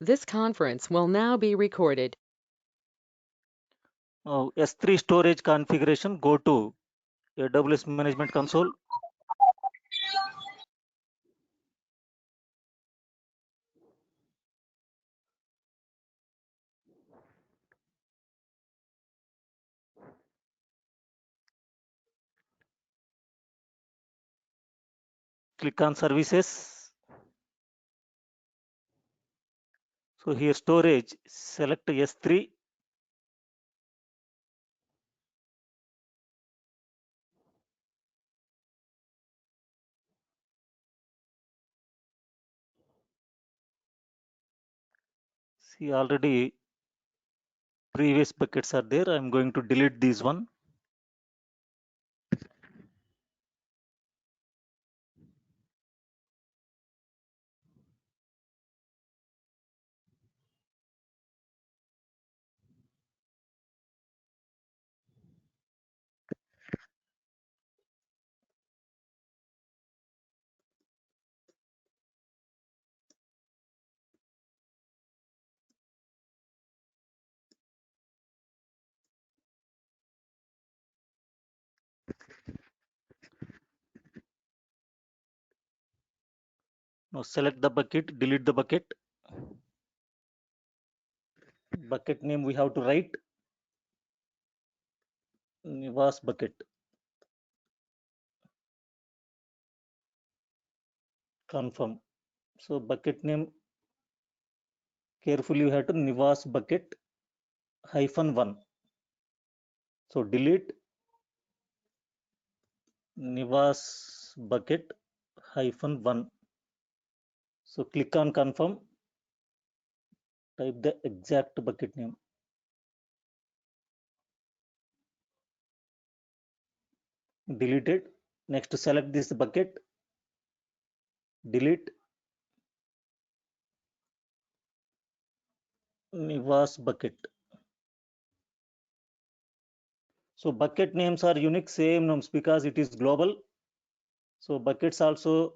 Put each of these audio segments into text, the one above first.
This conference will now be recorded. S3 storage configuration, go to AWS Management Console. Click on services. So here storage, select S3. See, already previous buckets are there. I'm going to delete this one. Now select the bucket, delete the bucket. Bucket name we have to write Nivas bucket. Confirm. So bucket name carefully you have to Nivas bucket -1. So delete Nivas bucket -1. So click on confirm. Type the exact bucket name. Deleted. Next select this bucket. Delete Nivas bucket. So bucket names are unique, same names because it is global. So buckets also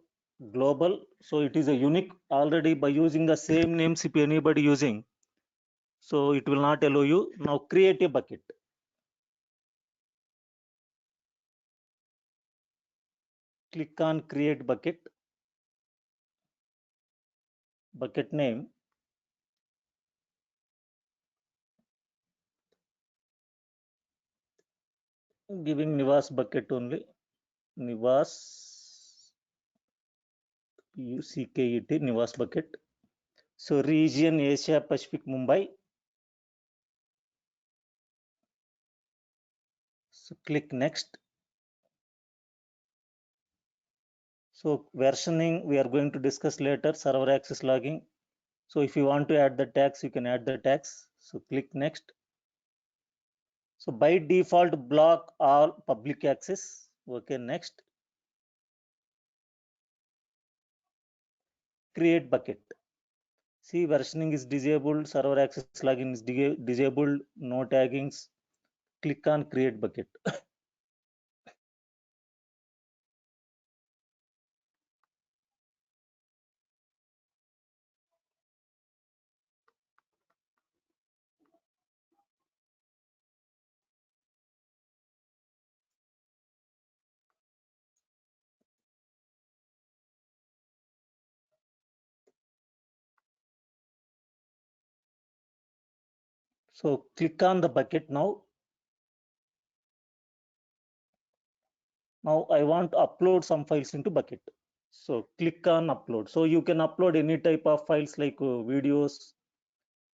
global. So it is a unique already by using the same names if anybody using. So it will not allow you. Now create a bucket. Click on create bucket. Bucket name. Giving Nivas bucket only. Nivas UCKET Nivas bucket. So region Asia Pacific Mumbai. So click next. So versioning we are going to discuss later, server access logging. So if you want to add the tags, you can add the tags. So click next. So by default block all public access. Okay, next. Create bucket. See, versioning is disabled, server access login is disabled, no taggings. Click on create bucket. So click on the bucket now. Now I want to upload some files into bucket. So click on upload. So you can upload any type of files like videos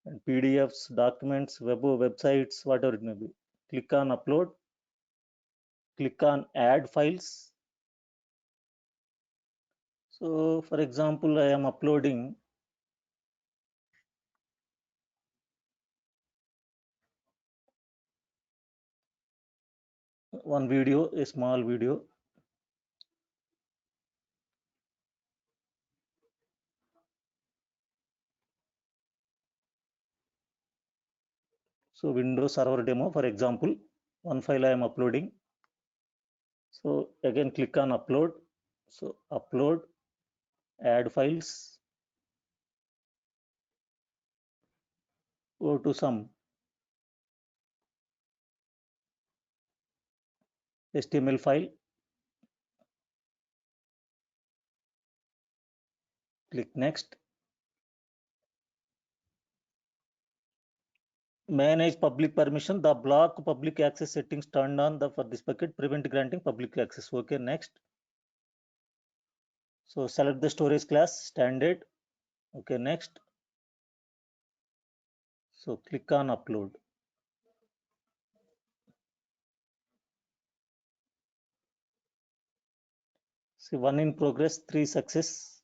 and PDFs, documents, websites, whatever it may be. Click on upload. Click on add files. So for example, I am uploading one video, a small video. So Windows Server demo, for example, one file I am uploading. So again, click on upload. So upload, add files. Go to some HTML file, click next. Manage public permission. The block public access settings turned on for this bucket, prevent granting public access. Okay, next. So select the storage class, standard. Okay, next. So click on upload. See, 1 in progress, 3 success.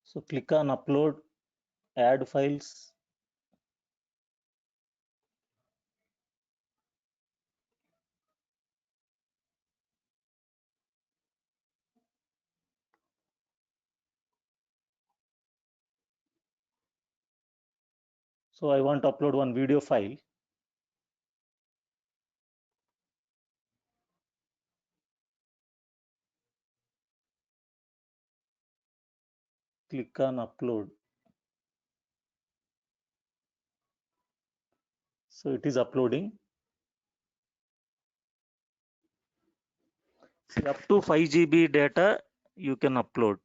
So click on upload, add files. So I want to upload one video file. Click on upload. So it is uploading. See, up to 5 GB data you can upload.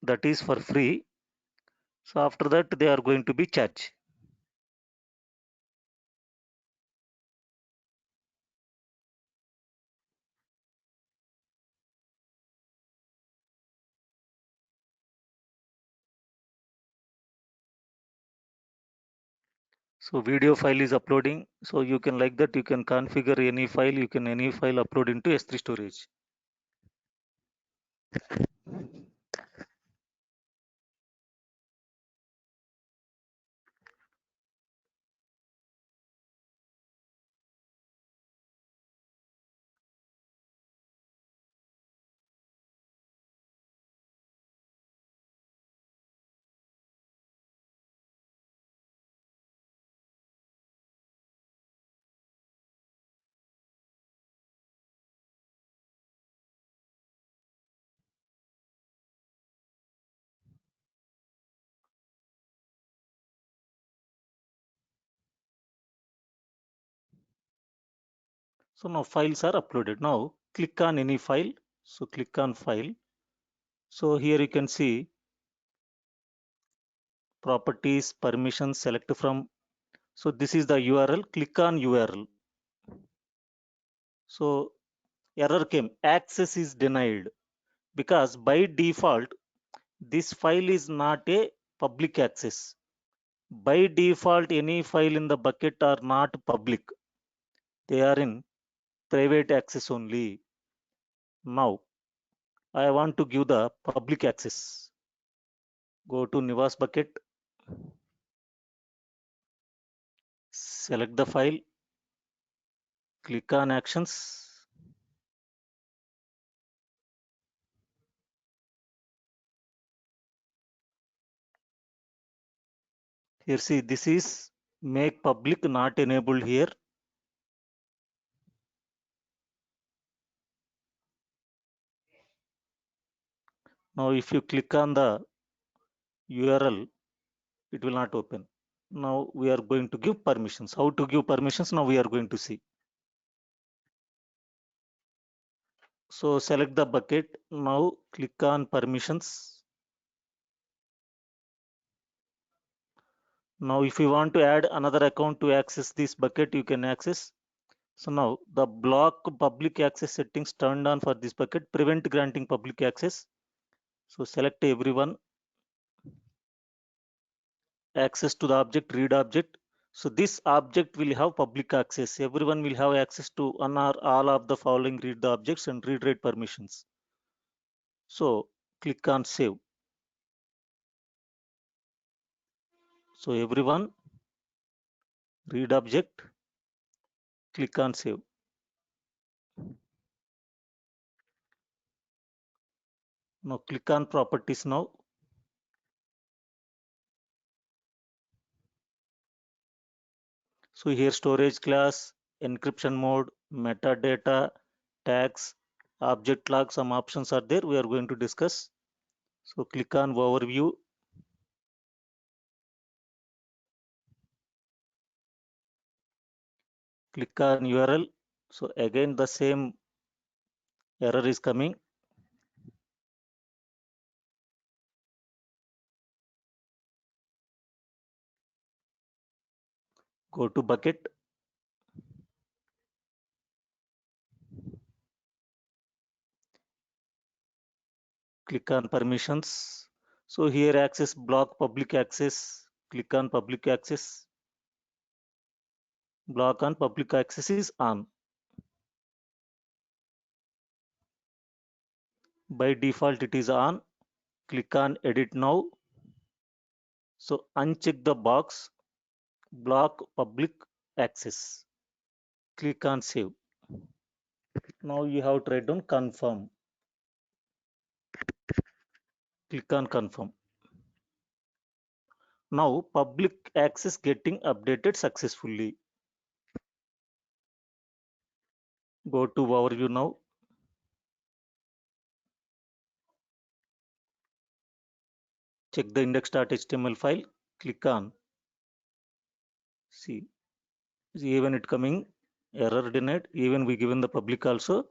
That is for free. So after that they are going to be charged. So video file is uploading. So you can, like that, you can configure any file, any file upload into S3 storage. So now files are uploaded. Now click on any file. So click on file. So here you can see properties, permissions, select from. So this is the URL. Click on URL. So error came, access is denied, because by default this file is not a public access. By default any file in the bucket are not public. They are in private access only. Now I want to give the public access. Go to Nivas bucket, select the file, click on actions. Here see, this is make public not enabled here. Now if you click on the URL, it will not open. Now we are going to give permissions. How to give permissions? Now we are going to see. So select the bucket. Now click on permissions. Now if you want to add another account to access this bucket, you can access. So now the block public access settings turned on for this bucket, prevent granting public access. So select everyone, access to the object, read object. So this object will have public access. Everyone will have access to one or all of the following read the objects and read write permissions. So click on save. So everyone, read object, click on save. Now click on properties now. So here storage class, encryption mode, metadata, tags, object log, some options are there. We are going to discuss. So click on overview. Click on URL. So again the same error is coming. Go to bucket. Click on permissions. So here access block public access. Click on public access. Block on public access is on. By default it is on. Click on edit now. So uncheck the box block public access. Click on save. Now you have to write down confirm. Click on confirm. Now public access getting updated successfully. Go to overview now. Check the index.html file. Click on. See even it coming error denied. Even we given the public also.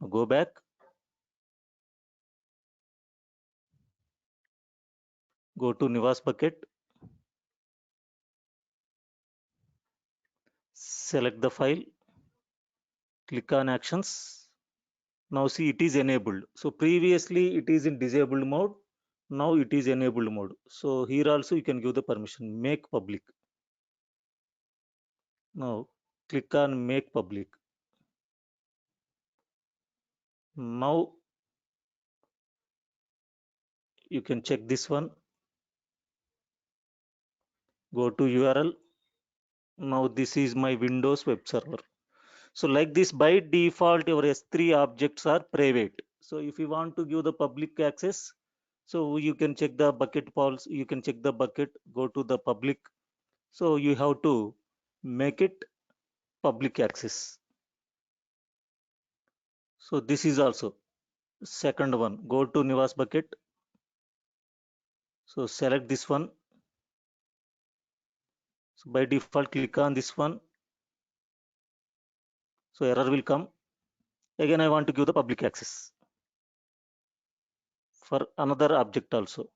Go back. Go to Nivas bucket. Select the file. Click on actions. Now see it is enabled. So previously it is in disabled mode. Now it is enabled mode. So here also you can give the permission. Make public. Now click on make public. Now you can check this one. Go to URL. Now this is my Windows web server. So like this, by default your S3 objects are private. So if you want to give the public access, so you can check the bucket policy. You can check the bucket, go to the public. So you have to make it public access. So this is also second one. Go to Nivas bucket. So select this one. So by default click on this one. So error will come. Again I want to give the public access for another object also.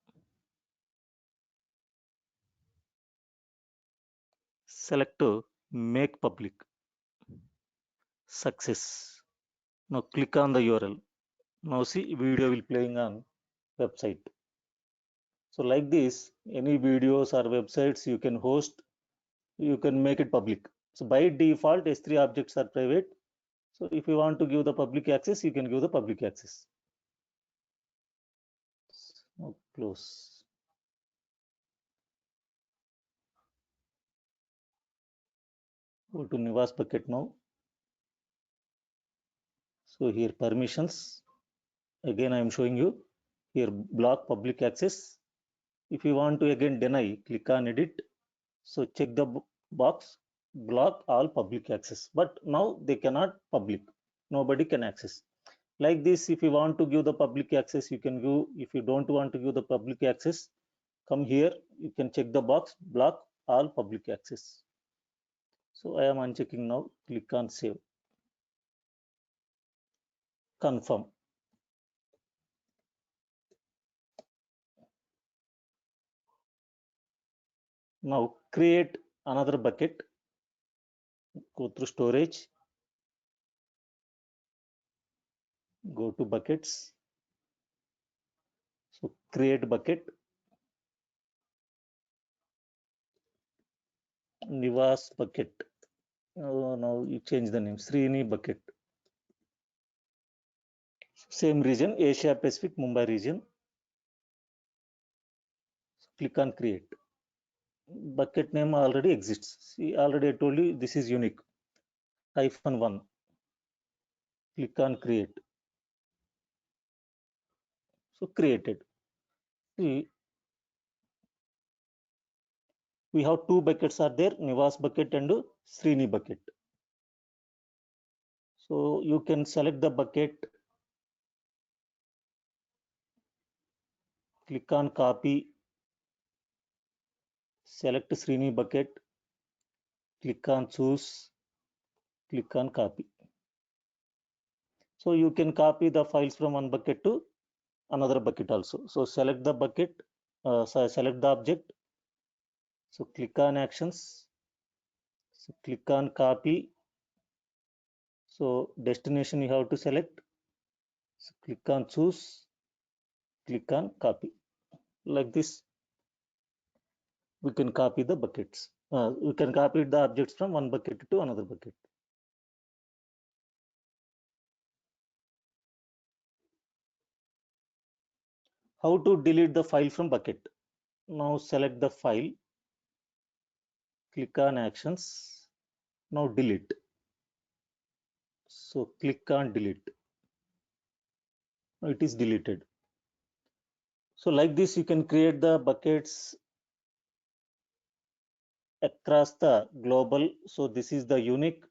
Select to make public. Success. Now click on the URL. Now see video will playing on website. So like this, any videos or websites you can host, you can make it public. So by default S3 objects are private. So if you want to give the public access, you can give the public access. Now close. Go to Nivas bucket now. So here permissions. Again I am showing you here block public access. If you want to again deny, click on edit. So check the box block all public access. But now they cannot public. Nobody can access. Like this, if you want to give the public access, you can give. If you don't want to give the public access, come here. You can check the box block all public access. So I am unchecking now. Click on save. Confirm. Now create another bucket. Go through storage. Go to buckets. So create bucket. Nivas bucket. Oh, now you change the name. Srini bucket. Same region, Asia Pacific, Mumbai region. Click on create. Bucket name already exists. See, already I told you this is unique. -1. Click on create. So created. See, we have two buckets are there, Nivas bucket and Srini bucket. So you can select the bucket. click on copy, select Srini bucket, click on choose, click on copy. So you can copy the files from one bucket to another bucket also. So select the bucket, select the object. So click on actions. So click on copy. So destination you have to select. So click on choose, click on copy. Like this, we can copy the buckets. We can copy the objects from one bucket to another bucket. How to delete the file from bucket? Now select the file, click on actions. Now delete. So click on delete. It is deleted. So like this, you can create the buckets across the global. So this is the unique.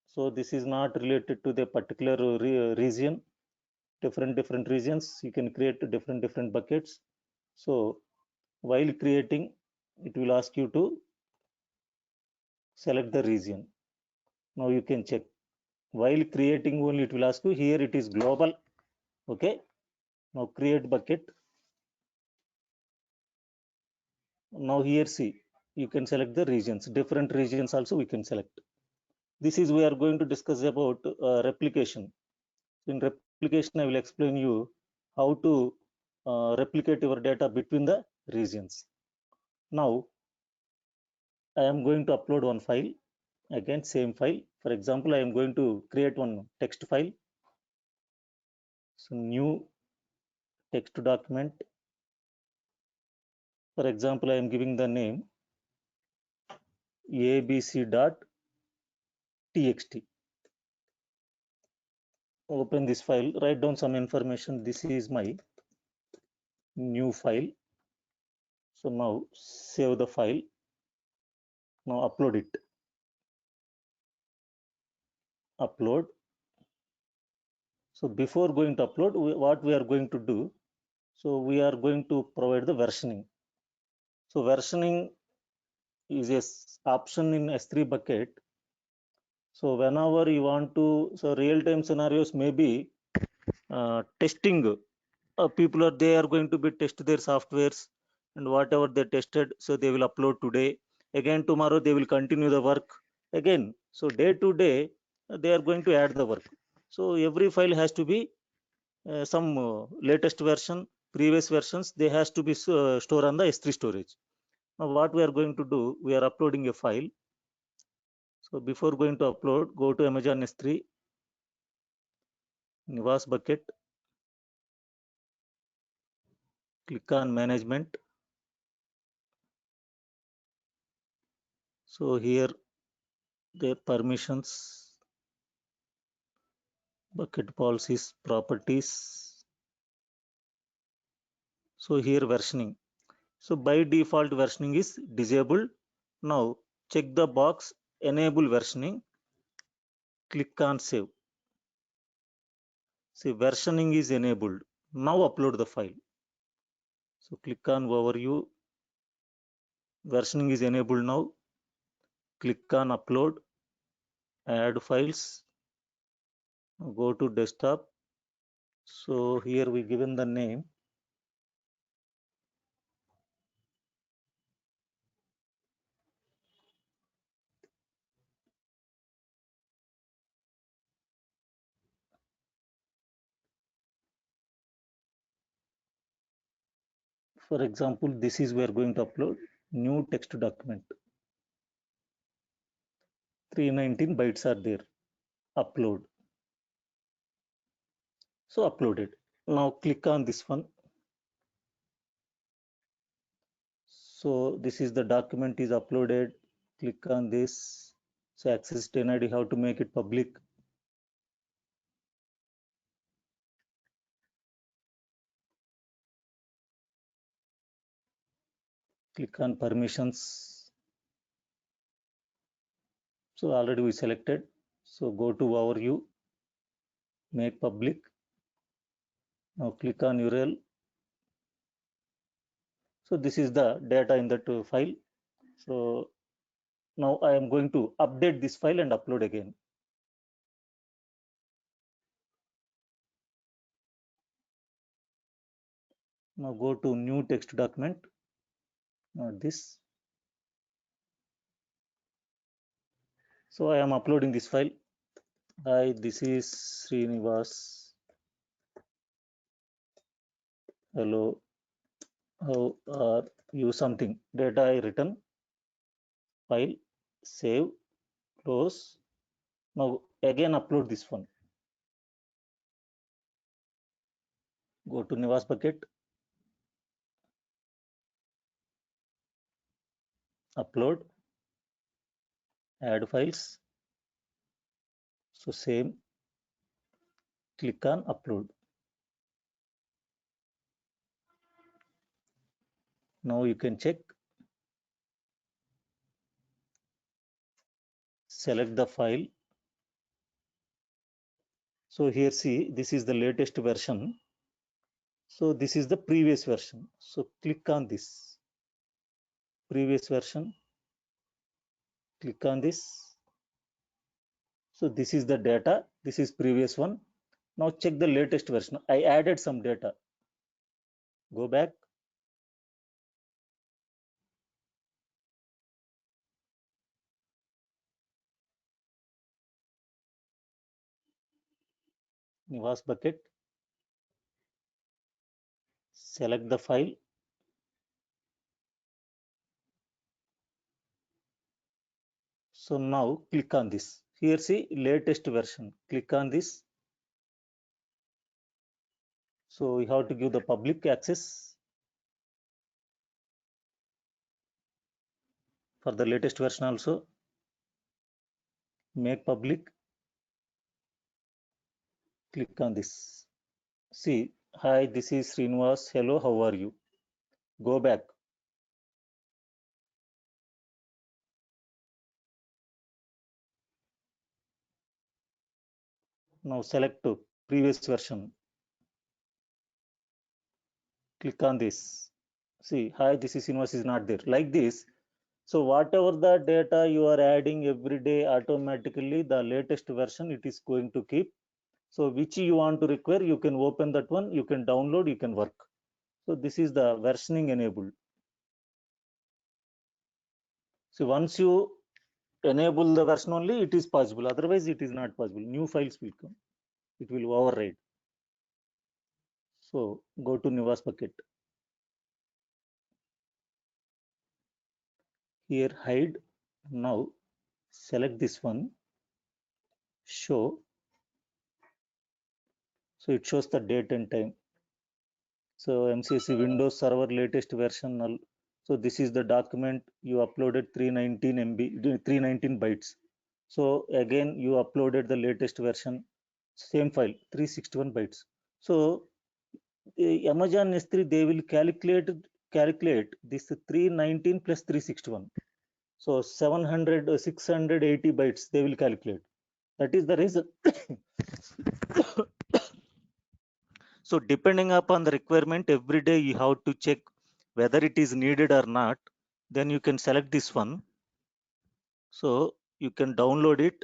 So this is not related to the particular region. Different regions, you can create different buckets. So while creating, it will ask you to select the region. Now you can check. While creating only, it will ask you, here it is global. Okay. Now create bucket. Now here see, you can select the regions. Different regions also we can select. This is we are going to discuss about replication. In replication, I will explain you how to replicate your data between the regions. Now I am going to upload one file. Again, same file. For example, I am going to create one text file. So new text document. For example, I am giving the name abc.txt. Open this file, write down some information. This is my new file. So now save the file. Now upload it. Upload. So before going to upload, what we are going to do, so we are going to provide the versioning. So versioning is a option in S3 bucket. So whenever you want to, so real-time scenarios may be testing. People are, they are going to be test their softwares and whatever they tested, so they will upload today. Again tomorrow they will continue the work again. So day to day they are going to add the work. So every file has to be some latest version, previous versions, they has to be stored on the S3 storage. Now what we are going to do, we are uploading a file. So before going to upload, go to Amazon S3, Nivas bucket, click on management. So here the permissions, bucket policies, properties. So here versioning. So by default versioning is disabled. Now check the box enable versioning. Click on save. See, versioning is enabled. Now upload the file. So click on overview. Versioning is enabled now. Click on upload. Add files. Go to desktop. So here we given the name. For example, this is we are going to upload new text document. 319 bytes are there. Upload. So uploaded. Now click on this one. So this is the document is uploaded. Click on this. So access 10 ID, how to make it public. Click on permissions. So already we selected. So go to overview, make public. Now click on URL. So this is the data in that file. So now I am going to update this file and upload again. Now go to new text document, this. So I am uploading this file. Hi, this is Srinivas. Hello, how are you? Something data I written, file, save, close. Now again upload this one. Go to Nivas bucket, upload, add files. So same, click on upload. Now you can check, select the file. So here see, this is the latest version. So this is the previous version. So click on this previous version, click on this. So this is the data, this is previous one. Now check the latest version. I added some data. Go back. Nivas bucket. Select the file. So now click on this. Here see latest version. Click on this. So we have to give the public access for the latest version also. Make public. Click on this. See, hi, this is Srinivas. Hello, how are you? Go back. Now select to previous version. Click on this. See, hi, this is Srinivas is not there. Like this. So whatever the data you are adding every day, automatically the latest version it is going to keep. So which you want to require, you can open that one, you can download, you can work. So this is the versioning enabled. So once you enable the version only, it is possible. Otherwise, it is not possible. New files will come. It will override. So go to Nivas bucket. Here hide. Now select this one. Show. So it shows the date and time. So MCSE Windows Server latest version null. So this is the document you uploaded 319 MB, 319 bytes. So again you uploaded the latest version, same file 361 bytes. So Amazon S3 they will calculate this 319 plus 361. So 700 680 bytes they will calculate. That is the reason. So depending upon the requirement, every day you have to check whether it is needed or not. Then you can select this one. So you can download it,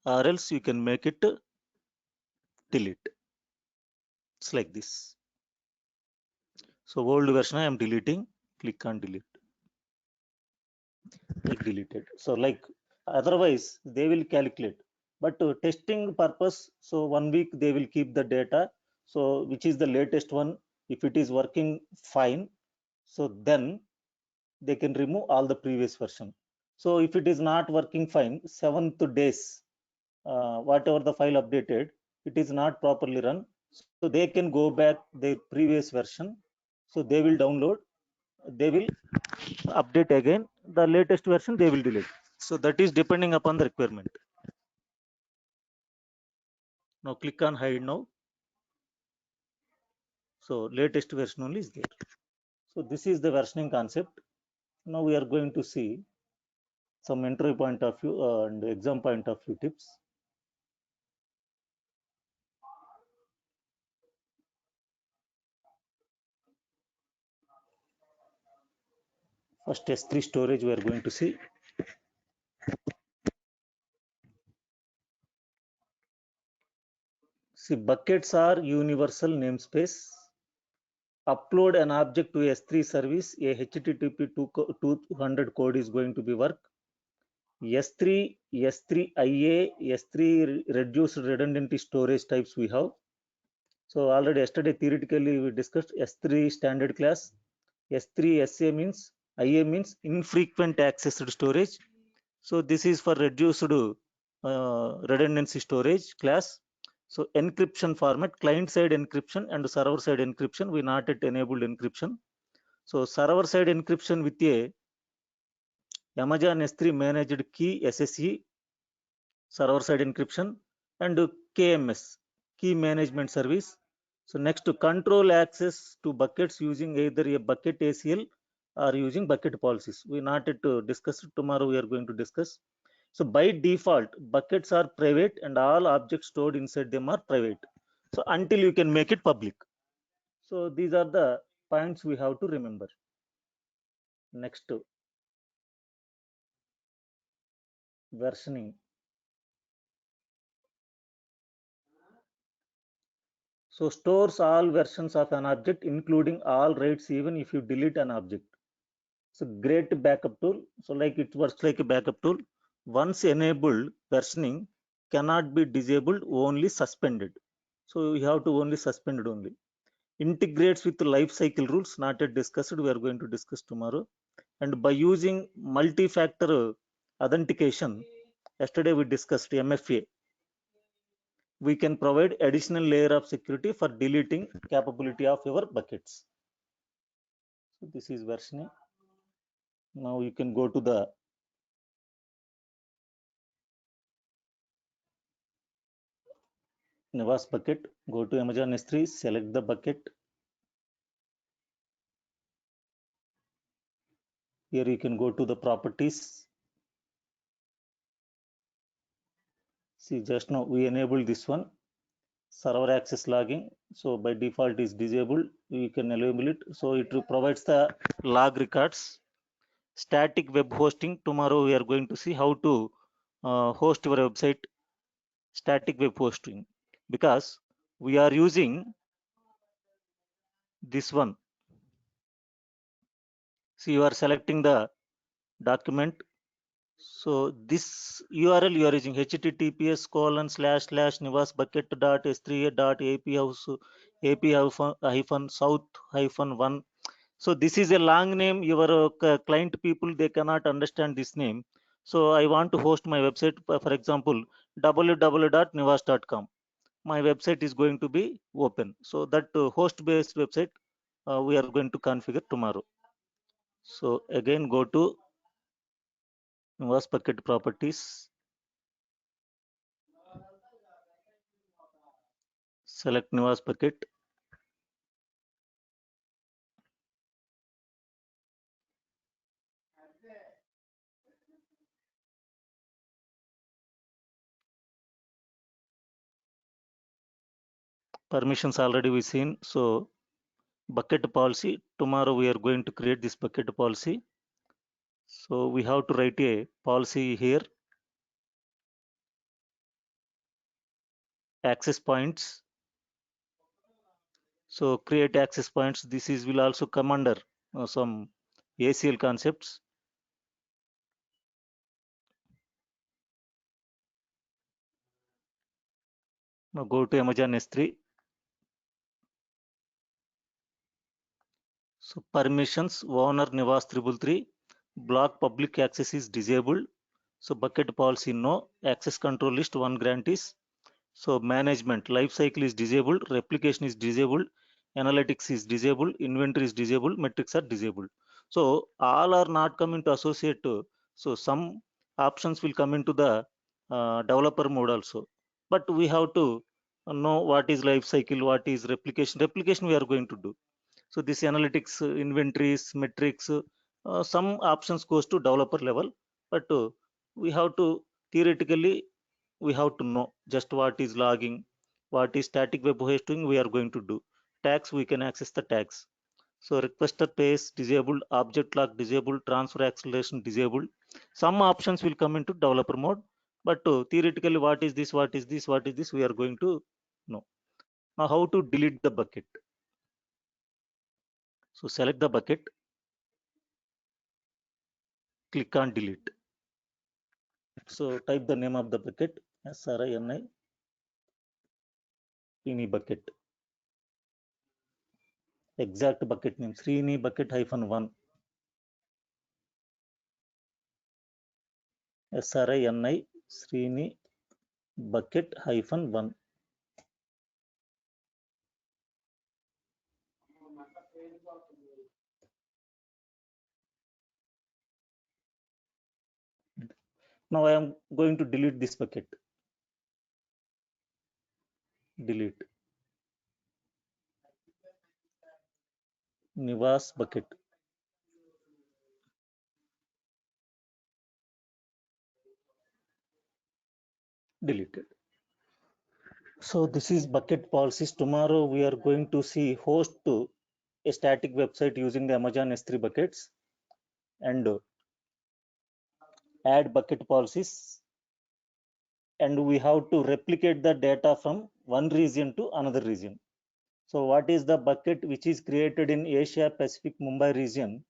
or else you can make it delete. It's like this. So old version I am deleting. Click on delete. Like deleted. So like otherwise they will calculate. But testing purpose, so 1 week they will keep the data. So which is the latest one? If it is working fine, so then they can remove all the previous version. So if it is not working fine, 7th days, whatever the file updated, it is not properly run. So they can go back their previous version. So they will download, they will update again. The latest version they will delete. So that is depending upon the requirement. Now click on hide now. So latest version only is there. So this is the versioning concept. Now we are going to see some entry point of view and exam point of view tips. First S3 storage we are going to see. See, buckets are universal namespace. Upload an object to S3 service, a HTTP 200 code is going to be work. S3, S3IA, S3 reduced redundancy storage types we have. So already yesterday theoretically we discussed S3 standard class. S3 SA means IA means infrequent accessed storage. So this is for reduced redundancy storage class. So encryption format, client side encryption and server side encryption, we not yet enabled encryption. So server side encryption with a Amazon S3 managed key SSE, server side encryption, and KMS, key management service. So next to control access to buckets using either a bucket ACL or using bucket policies. We not yet discussed. Tomorrow we are going to discuss. So by default, buckets are private and all objects stored inside them are private. So until you can make it public. So these are the points we have to remember. Next, versioning. So stores all versions of an object, including all writes, even if you delete an object. So great backup tool. So like it works like a backup tool. Once enabled, versioning cannot be disabled, only suspended. So you have to only suspend it only. Integrates with the life cycle rules, not yet discussed. We are going to discuss tomorrow. And by using multi-factor authentication, yesterday we discussed MFA, we can provide additional layer of security for deleting capability of your buckets. So this is versioning. Now you can go to the Nivas bucket, go to Amazon S3, select the bucket. Here you can go to the properties. See, just now we enable this one, server access logging. So by default is disabled. You can enable it. So it provides the log records. Static web hosting. Tomorrow we are going to see how to host your website. Static web hosting, because we are using this one. See, you are selecting the document. So this URL you are using https://nivasbucket.s3.ap-south-1. So this is a long name. Your client people, they cannot understand this name. So I want to host my website, for example, www.nivas.com. My website is going to be open. So that host based website we are going to configure tomorrow. So again, go to Nivas bucket properties, select Nivas bucket. Permissions already we seen. So bucket policy, tomorrow we are going to create this bucket policy. So we have to write a policy here. Access points. So create access points. This is will also come under some ACL concepts. Now go to Amazon S3. So permissions, owner Nivas 333, block public access is disabled. So bucket policy no, access control list one grant is. So management, life cycle is disabled, replication is disabled, analytics is disabled, inventory is disabled, metrics are disabled. So all are not coming to associate. So some options will come into the developer mode also. But we have to know what is life cycle, what is replication. Replication we are going to do. So this analytics, inventories, metrics, some options goes to developer level, but we have to theoretically we have to know just what is logging, what is static web hosting we are going to do. Tags, we can access the tags. So requester pace disabled, object lock disabled, transfer acceleration disabled. Some options will come into developer mode, but theoretically, what is this? What is this? What is this? We are going to know. Now, how to delete the bucket? So select the bucket, click on delete. So type the name of the bucket, SRINI, Srini bucket. Exact bucket name, Srini bucket -1. SRINI, Srini bucket -1. Now I am going to delete this bucket. Delete. Nivas bucket. Deleted. So this is bucket policies. Tomorrow we are going to see host to a static website using the Amazon S3 buckets and add bucket policies. And we have to replicate the data from one region to another region. So what is the bucket which is created in Asia Pacific Mumbai region?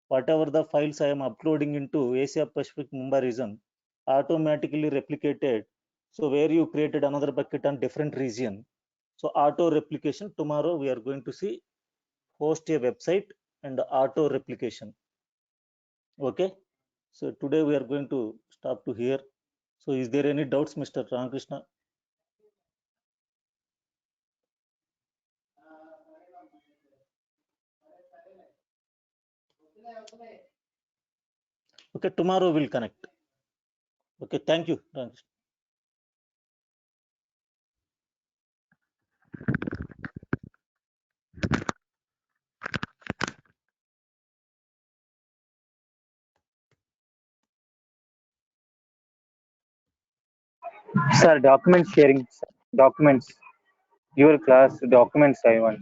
Whatever the files I am uploading into Asia Pacific Mumbai region automatically replicated. So where you created another bucket on different region. So auto replication, tomorrow we are going to see host a website and auto replication. Okay. So today we are going to stop to here. So is there any doubts, Mr. Ramakrishna? Okay, tomorrow we'll connect. Okay, thank you, Ramakrishna. Sir, document sharing, sir. Documents. Your class documents I want.